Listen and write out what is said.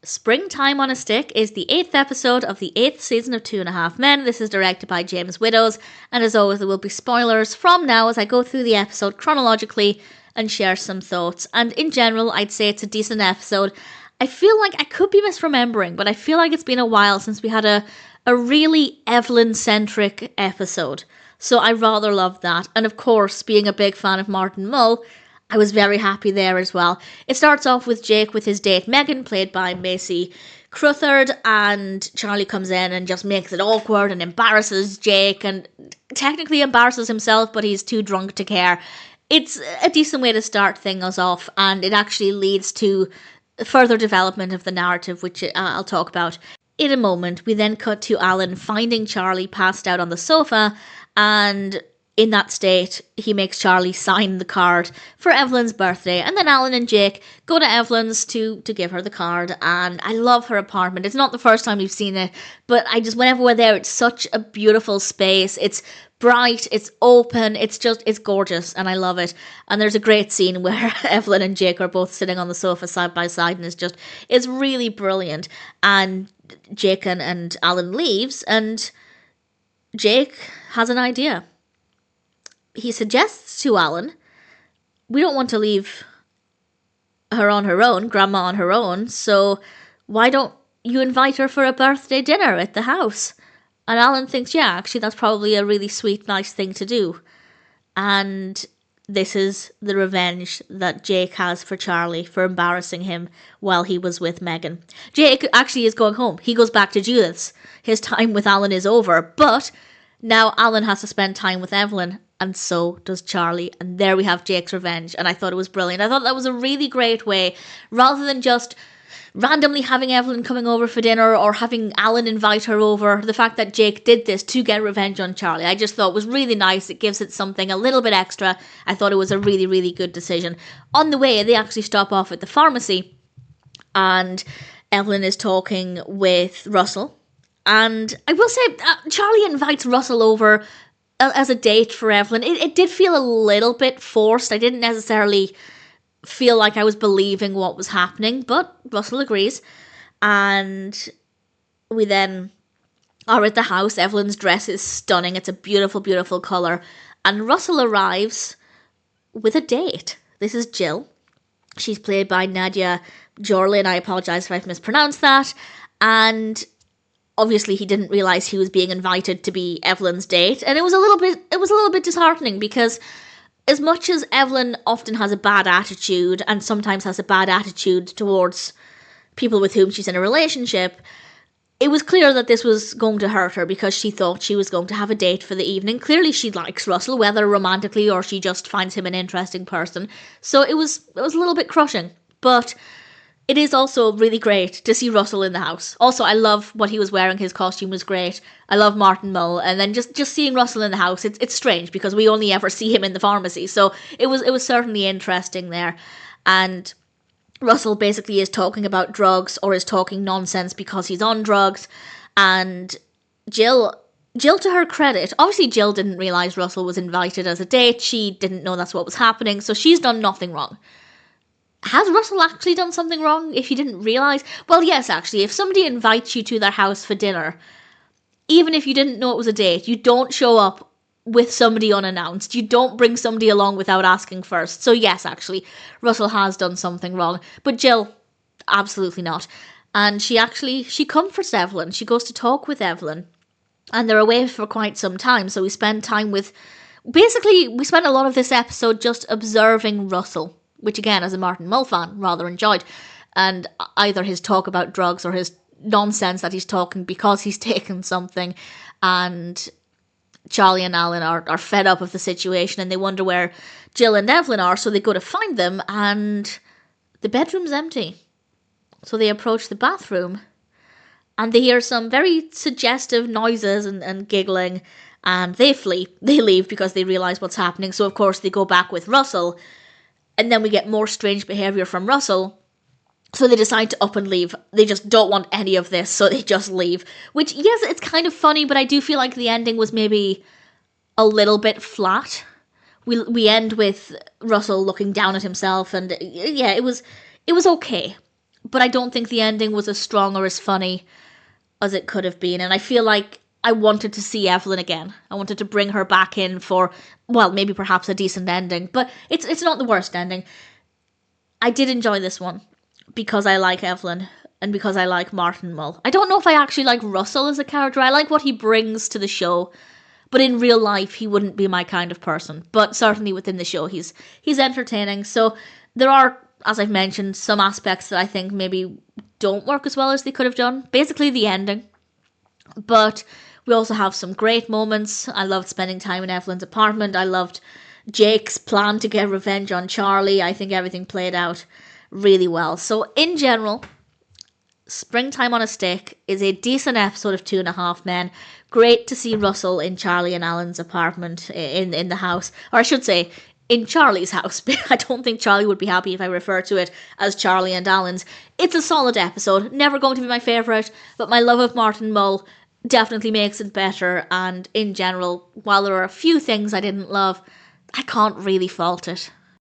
Springtime on a Stick is the 8th episode of the 8th season of 2.5 Men. This is directed by James Widdoes, and as always there will be spoilers from now as I go through the episode chronologically and share some thoughts. And in general, I'd say it's a decent episode. I feel like I could be misremembering, but I feel like it's been a while since we had a really Evelyn-centric episode. So I rather love that. And of course, being a big fan of Martin Mull, I was very happy there as well. It starts off with Jake with his date Megan, played by Macey Cruthird, and Charlie comes in and just makes it awkward and embarrasses Jake, and technically embarrasses himself, but he's too drunk to care. It's a decent way to start things off, and it actually leads to further development of the narrative, which I'll talk about in a moment. We then cut to Alan finding Charlie passed out on the sofa, and in that state, he makes Charlie sign the card for Evelyn's birthday. And then Alan and Jake go to Evelyn's to give her the card. And I love her apartment. It's not the first time we've seen it, but whenever we're there, it's such a beautiful space. It's bright, it's open, it's gorgeous, and I love it. And there's a great scene where Evelyn and Jake are both sitting on the sofa side by side, and it's really brilliant. And Jake and Alan leaves, and Jake has an idea. He suggests to Alan, we don't want to leave her on her own, Grandma on her own, so why don't you invite her for a birthday dinner at the house? And Alan thinks, yeah, actually that's probably a really sweet, nice thing to do. And this is the revenge that Jake has for Charlie for embarrassing him while he was with Megan. Jake actually is going home. He goes back to Judith's. His time with Alan is over, but now Alan has to spend time with Evelyn, and so does Charlie. And there we have Jake's revenge, and I thought it was brilliant. I thought that was a really great way, rather than just randomly having Evelyn coming over for dinner or having Alan invite her over. The fact that Jake did this to get revenge on Charlie, I just thought was really nice. It gives it something a little bit extra. I thought it was a really, really good decision. On the way, they actually stop off at the pharmacy, and Evelyn is talking with Russell. And I will say, Charlie invites Russell over as a date for Evelyn. It did feel a little bit forced. I didn't necessarily feel like I was believing what was happening, but Russell agrees. And we then are at the house. Evelyn's dress is stunning. It's a beautiful, beautiful colour. And Russell arrives with a date. This is Jill. She's played by Nadia Bjorlin. I apologise if I've mispronounced that. And obviously he didn't realise he was being invited to be Evelyn's date, and it was a little bit disheartening, because as much as Evelyn often has a bad attitude and sometimes has a bad attitude towards people with whom she's in a relationship, it was clear that this was going to hurt her, because she thought she was going to have a date for the evening. Clearly she likes Russell, whether romantically or she just finds him an interesting person. So it was a little bit crushing, but it is also really great to see Russell in the house. Also, I love what he was wearing. His costume was great. I love Martin Mull. And then just seeing Russell in the house, it's strange because we only ever see him in the pharmacy. So it was certainly interesting there. And Russell basically is talking about drugs, or is talking nonsense because he's on drugs. And Jill, to her credit, obviously Jill didn't realise Russell was invited as a date. She didn't know that's what was happening. So she's done nothing wrong. Has Russell actually done something wrong if you didn't realise? Well, yes, actually. If somebody invites you to their house for dinner, even if you didn't know it was a date, you don't show up with somebody unannounced. You don't bring somebody along without asking first. So yes, actually, Russell has done something wrong. But Jill, absolutely not. And she comforts Evelyn. She goes to talk with Evelyn. And they're away for quite some time. So we spend time with... Basically, we spent a lot of this episode just observing Russell, which again, as a Martin Mull fan, rather enjoyed. And either his talk about drugs or his nonsense that he's talking because he's taken something. And Charlie and Alan are fed up of the situation, and they wonder where Jill and Evelyn are, so they go to find them, and the bedroom's empty. So they approach the bathroom, and they hear some very suggestive noises and giggling, and they flee. They leave because they realise what's happening. So of course they go back with Russell, and then we get more strange behaviour from Russell. So they decide to up and leave. They just don't want any of this, so they just leave. Which, yes, it's kind of funny, but I do feel like the ending was maybe a little bit flat. We end with Russell looking down at himself, and yeah, it was okay. but I don't think the ending was as strong or as funny as it could have been. And I feel like I wanted to see Evelyn again. I wanted to bring her back in for, well, maybe perhaps a decent ending, but it's not the worst ending. I did enjoy this one because I like Evelyn and because I like Martin Mull. I don't know if I actually like Russell as a character. I like what he brings to the show, but in real life he wouldn't be my kind of person. But certainly within the show he's entertaining. So there are, as I've mentioned, some aspects that I think maybe don't work as well as they could have done. Basically the ending. But we also have some great moments. I loved spending time in Evelyn's apartment. I loved Jake's plan to get revenge on Charlie. I think everything played out really well. So in general, Springtime on a Stick is a decent episode of 2.5 Men. Great to see Russell in Charlie and Alan's apartment in the house. Or I should say, in Charlie's house. I don't think Charlie would be happy if I refer to it as Charlie and Alan's. It's a solid episode. Never going to be my favourite, but my love of Martin Mull definitely makes it better. And in general, while there are a few things I didn't love, I can't really fault it.